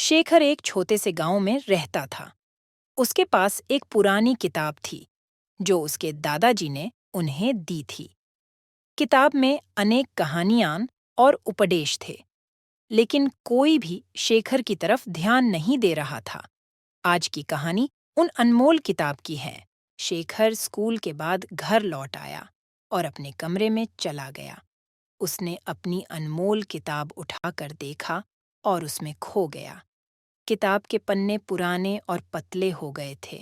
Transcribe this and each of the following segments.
शेखर एक छोटे से गांव में रहता था। उसके पास एक पुरानी किताब थी जो उसके दादाजी ने उन्हें दी थी। किताब में अनेक कहानियां और उपदेश थे, लेकिन कोई भी शेखर की तरफ ध्यान नहीं दे रहा था। आज की कहानी उन अनमोल किताब की है। शेखर स्कूल के बाद घर लौट आया और अपने कमरे में चला गया। उसने अपनी अनमोल किताब उठाकर देखा और उसमें खो गया। किताब के पन्ने पुराने और पतले हो गए थे,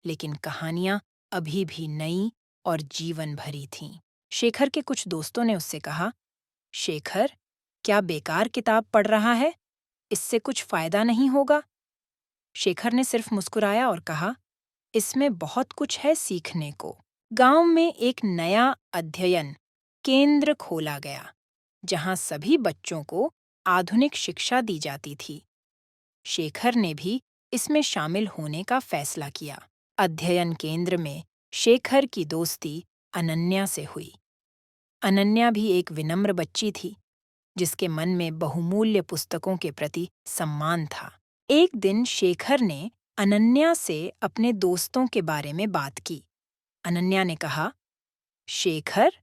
लेकिन कहानियां अभी भी नई और जीवन भरी थीं। शेखर के कुछ दोस्तों ने उससे कहा, शेखर, क्या बेकार किताब पढ़ रहा है? इससे कुछ फायदा नहीं होगा। शेखर ने सिर्फ मुस्कुराया और कहा, इसमें बहुत कुछ है सीखने को। गांव में एक नया अध्ययन केंद्र खोला गया, जहां सभी बच्चों को आधुनिक शिक्षा दी जाती थी। शेखर ने भी इसमें शामिल होने का फैसला किया। अध्ययन केंद्र में शेखर की दोस्ती अनन्या से हुई। अनन्या भी एक विनम्र बच्ची थी, जिसके मन में बहुमूल्य पुस्तकों के प्रति सम्मान था। एक दिन शेखर ने अनन्या से अपने दोस्तों के बारे में बात की। अनन्या ने कहा, शेखर,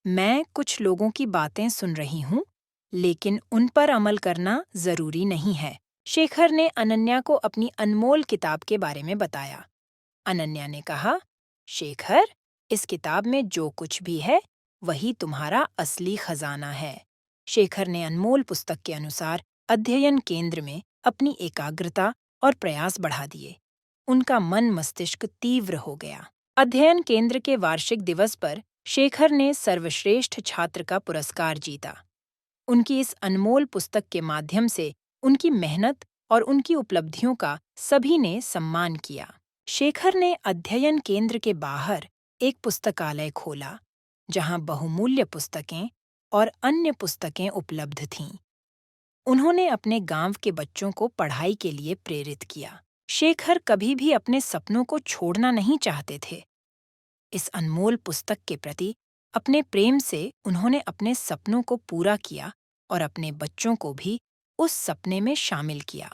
मैं कुछ लोगों की बातें सुन रही हूँ, लेकिन उन पर अमल करना जरूरी नहीं है। शेखर ने अनन्या को अपनी अनमोल किताब के बारे में बताया। अनन्या ने कहा, शेखर, इस किताब में जो कुछ भी है, वही तुम्हारा असली खजाना है। शेखर ने अनमोल पुस्तक के अनुसार अध्ययन केंद्र में अपनी एकाग्रता और प्रयास बढ़ा दिए। उनका मन मस्तिष्क तीव्र हो गया। अध्ययन केंद्र के वार्षिक दिवस पर शेखर ने सर्वश्रेष्ठ छात्र का पुरस्कार जीता। उनकी इस अनमोल पुस्तक के माध्यम से उनकी मेहनत और उनकी उपलब्धियों का सभी ने सम्मान किया। शेखर ने अध्ययन केंद्र के बाहर एक पुस्तकालय खोला, जहां बहुमूल्य पुस्तकें और अन्य पुस्तकें उपलब्ध थीं। उन्होंने अपने गांव के बच्चों को पढ़ाई के लिए प्रेरित किया। शेखर कभी भी अपने सपनों को छोड़ना नहीं चाहते थे। इस अनमोल पुस्तक के प्रति अपने प्रेम से उन्होंने अपने सपनों को पूरा किया और अपने बच्चों को भी उस सपने में शामिल किया।